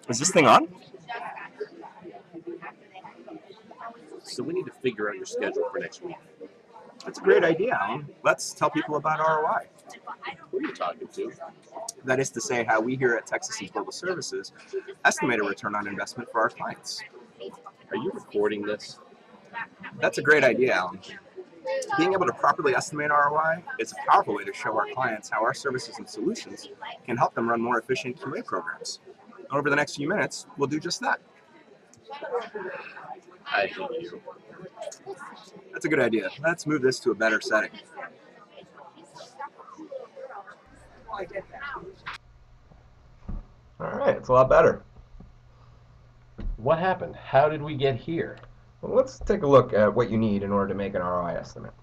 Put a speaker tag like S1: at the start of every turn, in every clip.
S1: Is this thing on?
S2: So we need to figure out your schedule for next week.
S1: That's a great idea, Alan. Let's tell people about ROI.
S2: Who are you talking to?
S1: That is to say, how we here at TEKsystems Global Services estimate a return on investment for our clients.
S2: Are you recording this?
S1: That's a great idea, Alan. Being able to properly estimate ROI is a powerful way to show our clients how our services and solutions can help them run more efficient QA programs. Over the next few minutes, we'll do just that.
S2: I hate you.
S1: That's a good idea. Let's move this to a better setting. All right, it's a lot better.
S2: What happened? How did we get here?
S1: Well, let's take a look at what you need in order to make an ROI estimate.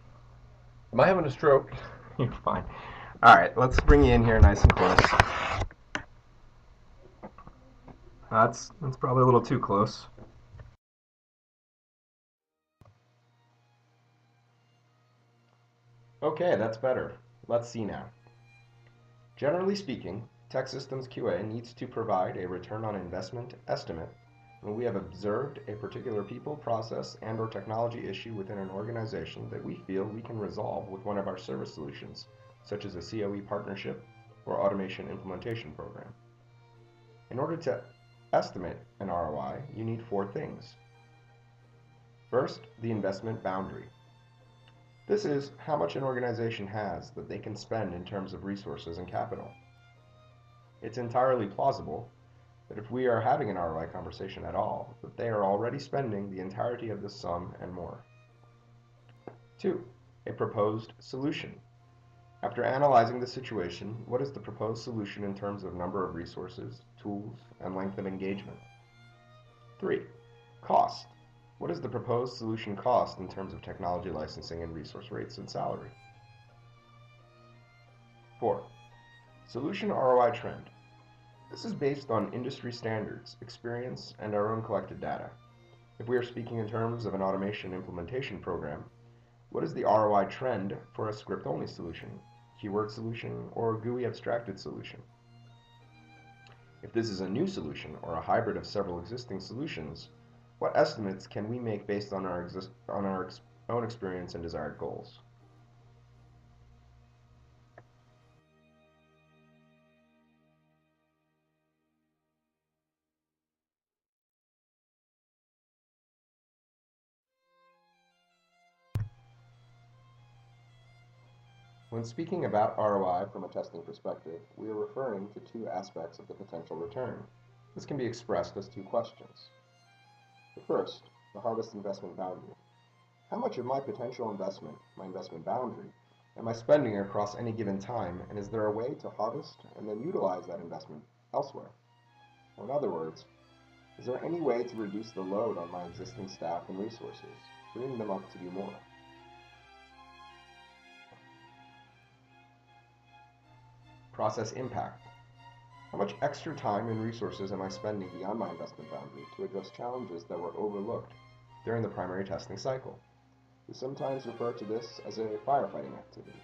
S2: Am I having a stroke?
S1: You're fine. All right, let's bring you in here nice and close. That's probably a little too close. Okay, that's better. Let's see now. Generally speaking, TEKsystems QA needs to provide a return on investment estimate when we have observed a particular people, process, and/or technology issue within an organization that we feel we can resolve with one of our service solutions, such as a COE partnership or automation implementation program. In order to estimate an ROI, you need 4 things. First, the investment boundary. This is how much an organization has that they can spend in terms of resources and capital. It's entirely plausible that if we are having an ROI conversation at all, that they are already spending the entirety of this sum and more. 2, a proposed solution. After analyzing the situation, what is the proposed solution in terms of number of resources, tools, and length of engagement? 3, cost. What is the proposed solution cost in terms of technology licensing and resource rates and salary? 4, solution ROI trend. This is based on industry standards, experience, and our own collected data. If we are speaking in terms of an automation implementation program, what is the ROI trend for a script-only solution, keyword solution, or GUI abstracted solution? If this is a new solution or a hybrid of several existing solutions, what estimates can we make based on our own experience and desired goals? When speaking about ROI from a testing perspective, we are referring to 2 aspects of the potential return. This can be expressed as 2 questions. The first, the harvest investment boundary. How much of my potential investment, my investment boundary, am I spending across any given time, and is there a way to harvest and then utilize that investment elsewhere? Or in other words, is there any way to reduce the load on my existing staff and resources, freeing them up to do more? Process impact. How much extra time and resources am I spending beyond my investment boundary to address challenges that were overlooked during the primary testing cycle? We sometimes refer to this as a firefighting activity.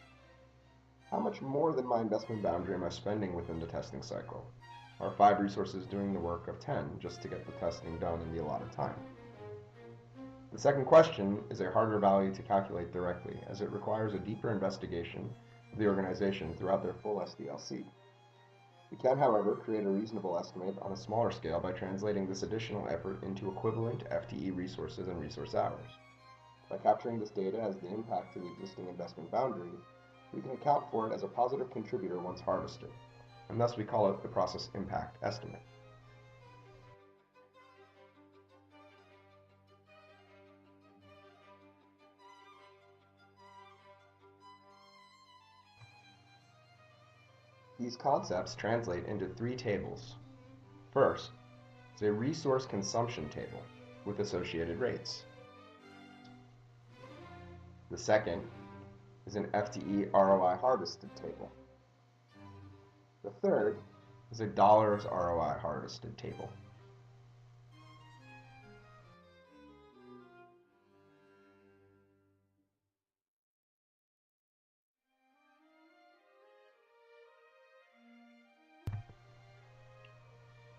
S1: How much more than my investment boundary am I spending within the testing cycle? Are 5 resources doing the work of 10 just to get the testing done in the allotted time? The second question is a harder value to calculate directly, as it requires a deeper investigation of the organization throughout their full SDLC. We can, however, create a reasonable estimate on a smaller scale by translating this additional effort into equivalent FTE resources and resource hours. By capturing this data as the impact to the existing investment boundary, we can account for it as a positive contributor once harvested, and thus we call it the process impact estimate. These concepts translate into 3 tables. First is a resource consumption table with associated rates. The second is an FTE ROI harvested table. The third is a dollars ROI harvested table.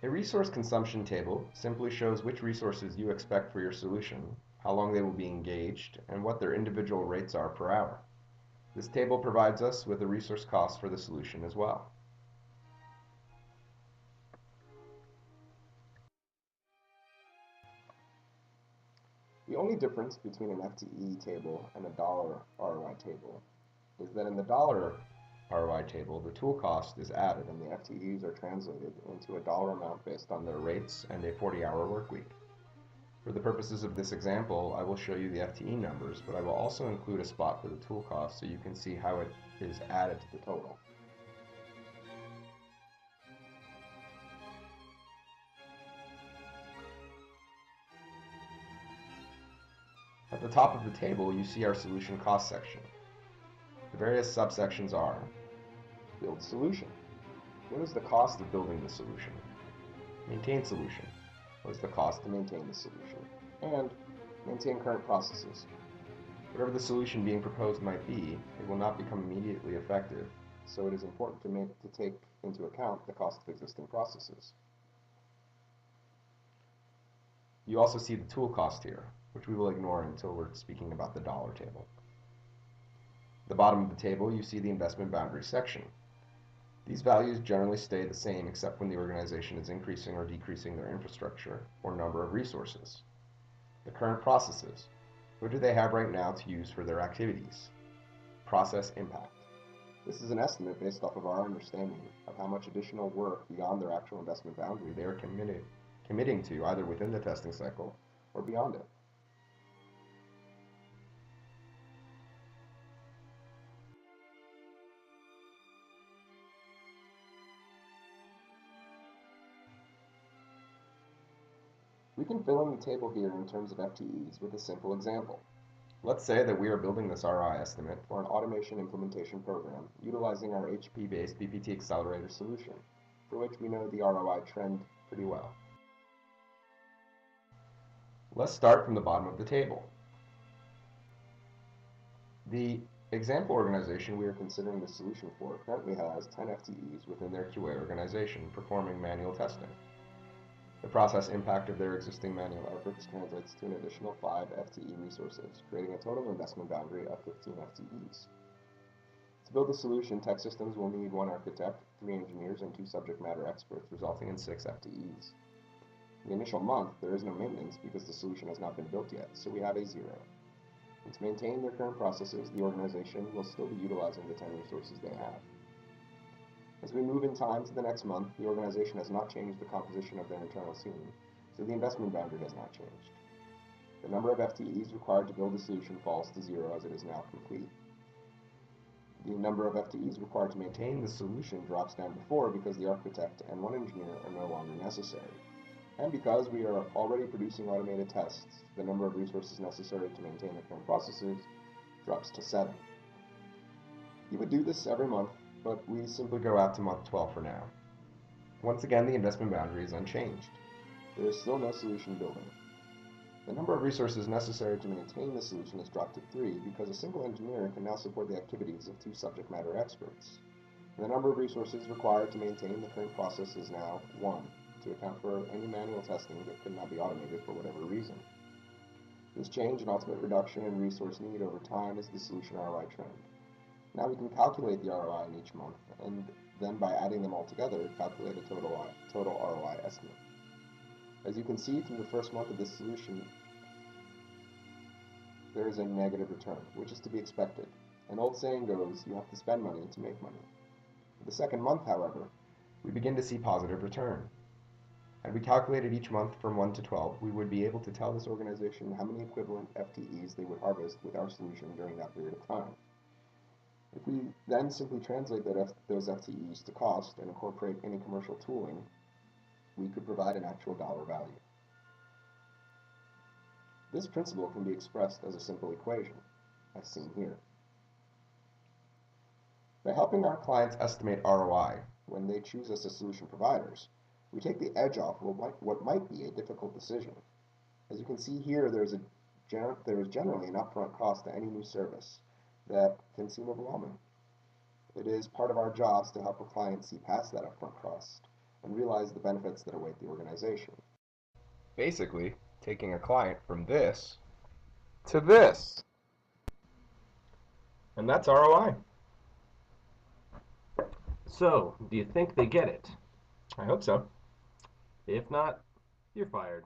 S1: A resource consumption table simply shows which resources you expect for your solution, how long they will be engaged, and what their individual rates are per hour. This table provides us with the resource cost for the solution as well. The only difference between an FTE table and a dollar ROI table is that in the dollar ROI table, the tool cost is added and the FTEs are translated into a dollar amount based on their rates and a 40-hour work week. For the purposes of this example, I will show you the FTE numbers, but I will also include a spot for the tool cost so you can see how it is added to the total. At the top of the table, you see our solution cost section. The various subsections are: build solution. What is the cost of building the solution? Maintain solution. What is the cost to maintain the solution? And maintain current processes. Whatever the solution being proposed might be, it will not become immediately effective, so it is important to take into account the cost of existing processes. You also see the tool cost here, which we will ignore until we're speaking about the dollar table. At the bottom of the table, you see the investment boundary section. These values generally stay the same except when the organization is increasing or decreasing their infrastructure or number of resources. The current processes. What do they have right now to use for their activities? Process impact. This is an estimate based off of our understanding of how much additional work beyond their actual investment boundary they are committing to either within the testing cycle or beyond it. We can fill in the table here in terms of FTEs with a simple example. Let's say that we are building this ROI estimate for an automation implementation program utilizing our HP-based BPT accelerator solution, for which we know the ROI trend pretty well. Let's start from the bottom of the table. The example organization we are considering the solution for currently has 10 FTEs within their QA organization performing manual testing. The process impact of their existing manual efforts translates to an additional 5 FTE resources, creating a total investment boundary of 15 FTEs. To build the solution, TEKsystems will need 1 architect, 3 engineers, and 2 subject matter experts, resulting in 6 FTEs. In the initial month, there is no maintenance because the solution has not been built yet, so we have a 0. And to maintain their current processes, the organization will still be utilizing the 10 resources they have. As we move in time to the next month, the organization has not changed the composition of their internal team, so the investment boundary has not changed. The number of FTEs required to build the solution falls to 0 as it is now complete. The number of FTEs required to maintain the solution drops down to 4 because the architect and 1 engineer are no longer necessary. And because we are already producing automated tests, the number of resources necessary to maintain the current processes drops to 7. You would do this every month, but we simply go out to month 12 for now. Once again, the investment boundary is unchanged. There is still no solution building. The number of resources necessary to maintain the solution has dropped to 3 because a single engineer can now support the activities of 2 subject matter experts. And the number of resources required to maintain the current process is now 1, to account for any manual testing that could not be automated for whatever reason. This change and ultimate reduction in resource need over time is the solution ROI trend. Now we can calculate the ROI in each month, and then by adding them all together, calculate a total ROI estimate. As you can see through the first month of this solution, there is a negative return, which is to be expected. An old saying goes, you have to spend money to make money. For the second month, however, we begin to see positive return. Had we calculated each month from 1 to 12, we would be able to tell this organization how many equivalent FTEs they would harvest with our solution during that period of time. If we then simply translate those FTEs to cost and incorporate any commercial tooling, we could provide an actual dollar value. This principle can be expressed as a simple equation, as seen here. By helping our clients estimate ROI when they choose us as solution providers, we take the edge off what might be a difficult decision. As you can see here, there is generally an upfront cost to any new service that can seem overwhelming. It is part of our jobs to help our clients see past that upfront cost and realize the benefits that await the organization. Basically, taking a client from this to this. And that's ROI.
S2: So, do you think they get it?
S1: I hope so.
S2: If not, you're fired.